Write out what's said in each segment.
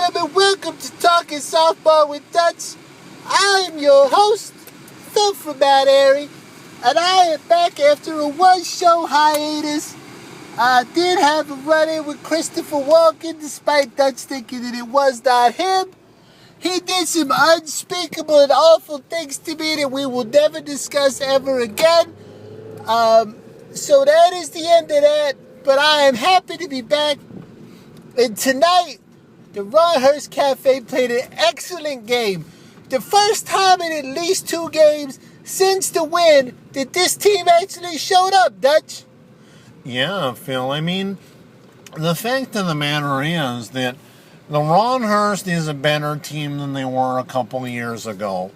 gentlemen, welcome to Talking Softball with Dutch. I am your host, Phil from Mount Airy, and I am back after a one-show hiatus. I did have a run-in with Christopher Walken, despite Dutch thinking that it was not him. He did some unspeakable and awful things to me that we will never discuss ever again. So that is the end of that, but I am happy to be back. And tonight, the Ron Hurst Cafe played an excellent game. The first time in at least 2 games since the win that this team actually showed up, Dutch. Yeah, Phil, I mean, the fact of the matter is that the Ron Hurst is a better team than they were a couple years ago.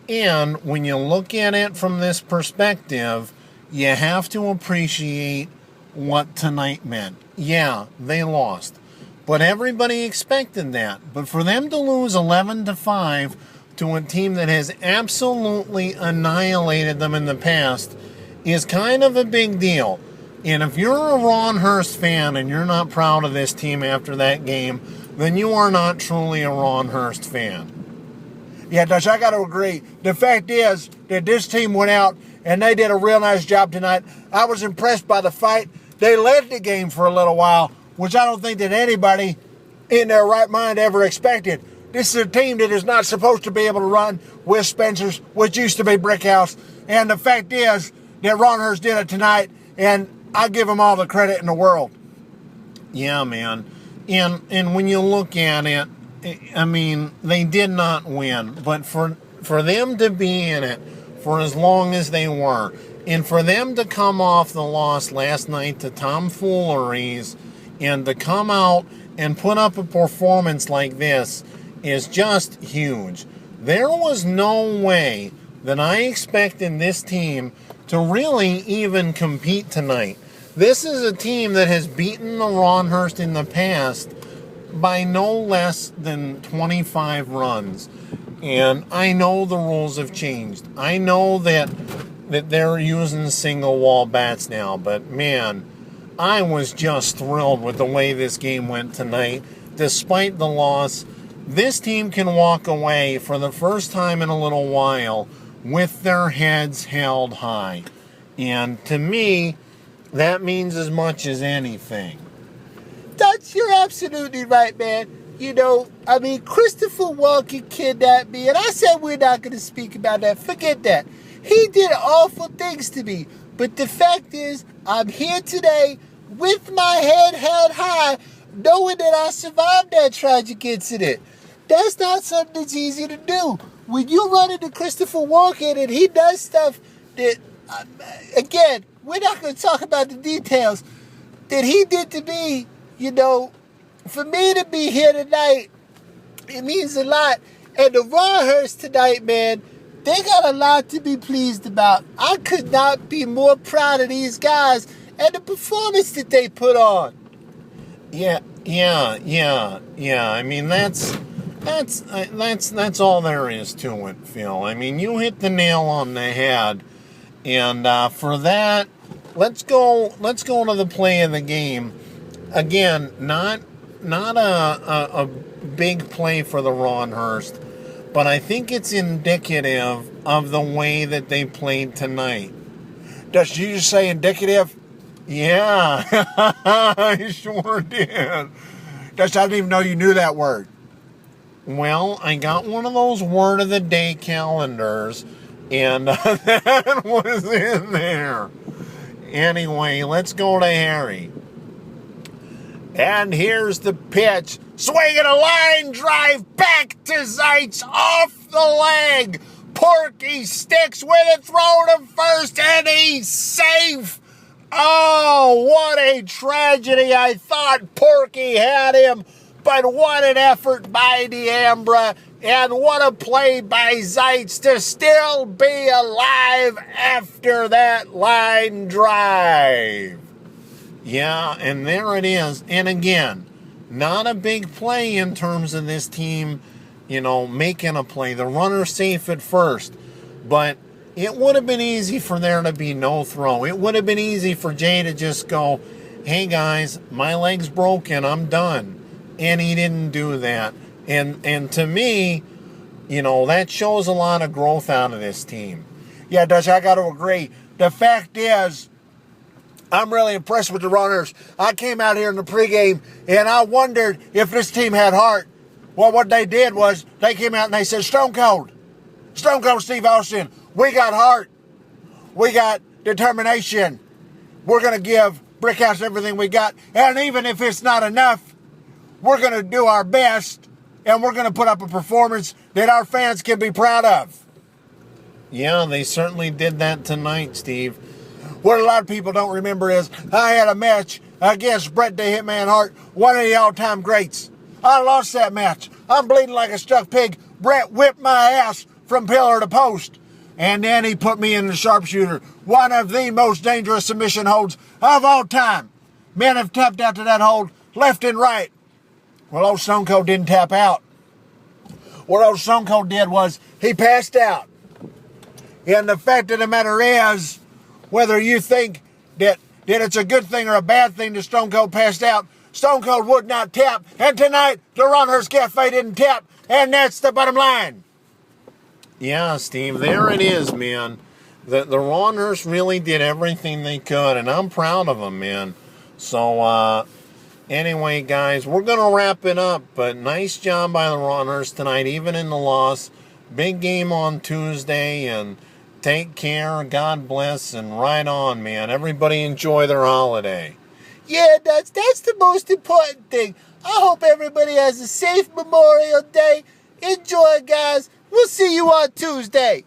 And when you look at it from this perspective, you have to appreciate what tonight meant. Yeah, they lost. But everybody expected that. But for them to lose 11-5 to a team that has absolutely annihilated them in the past is kind of a big deal. And if you're a Ron Hurst fan and you're not proud of this team after that game, then you are not truly a Ron Hurst fan. Yeah, Dutch, I got to agree. The fact is that this team went out and they did a real nice job tonight. I was impressed by the fight. They led the game for a little while, which I don't think that anybody in their right mind ever expected. This is a team that is not supposed to be able to run with Spencer's, which used to be Brickhouse. And the fact is that Ron Hurst did it tonight, and I give them all the credit in the world. Yeah, man. And when you look at it, I mean, they did not win. But for them to be in it for as long as they were, and for them to come off the loss last night to tomfooleries, and to come out and put up a performance like this is just huge. There was no way that I expected this team to really even compete tonight. This is a team that has beaten the Ron Hurst in the past by no less than 25 runs. And I know the rules have changed. I know that they're using single wall bats now, but man, I was just thrilled with the way this game went tonight. Despite the loss, this team can walk away for the first time in a little while with their heads held high. And to me, that means as much as anything. Dutch, you're absolutely right, man. You know, I mean, Christopher Walken kidnapped me, and I said we're not going to speak about that. Forget that. He did awful things to me. But the fact is, I'm here today with my head held high, knowing that I survived that tragic incident. That's not something that's easy to do. When you run into Christopher Walken and he does stuff that, again, we're not going to talk about the details, that he did to me, you know, for me to be here tonight, it means a lot. And the Ron Hurst tonight, man, they got a lot to be pleased about. I could not be more proud of these guys and the performance that they put on. Yeah. I mean, that's all there is to it, Phil. I mean, you hit the nail on the head, and for that, let's go to the play of the game. Again, not a big play for the Ron Hurst, but I think it's indicative of the way that they played tonight. Did you just say indicative? Yeah, I sure did. Dutch, I didn't even know you knew that word. Well, I got one of those word of the day calendars, and that was in there. Anyway, let's go to Harry. And here's the pitch. Swinging a line drive back to Zeitz off the leg. Porky sticks with it, throw to first, and he's safe. Oh, what a tragedy. I thought Porky had him, but what an effort by D'Ambra, and what a play by Zeitz to still be alive after that line drive. Yeah, and there it is. And again, not a big play in terms of this team, you know, making a play. The runner's safe at first, but it would have been easy for there to be no throw. It would have been easy for Jay to just go, hey guys, my leg's broken, I'm done. and he didn't do that. And to me, that shows a lot of growth out of this team. Yeah, Dutch, I got to agree. The fact is, I'm really impressed with the runners. I came out here in the pregame, and I wondered if this team had heart. Well, what they did was they came out and they said, Stone Cold Steve Austin, we got heart. We got determination. We're going to give Brickhouse everything we got. And even if it's not enough, we're going to do our best, and we're going to put up a performance that our fans can be proud of. Yeah, they certainly did that tonight, Steve. What a lot of people don't remember is I had a match against Bret the Hitman Hart, one of the all-time greats. I lost that match. I'm bleeding like a stuck pig. Bret whipped my ass from pillar to post. And then he put me in the sharpshooter, one of the most dangerous submission holds of all time. Men have tapped out to that hold left and right. Well, old Stone Cold didn't tap out. What old Stone Cold did was he passed out. And the fact of the matter is, whether you think that it's a good thing or a bad thing that Stone Cold passed out, Stone Cold would not tap. And tonight, the Ronhurst Cafe didn't tap. And that's the bottom line. Yeah, Steve, there it is, man. The Ronhurst really did everything they could, and I'm proud of them, man. So, anyway, guys, we're going to wrap it up, but nice job by the Ronhurst tonight, even in the loss. Big game on Tuesday, and take care, God bless, and right on, man. Everybody enjoy their holiday. Yeah, that's the most important thing. I hope everybody has a safe Memorial Day. Enjoy, guys. We'll see you on Tuesday.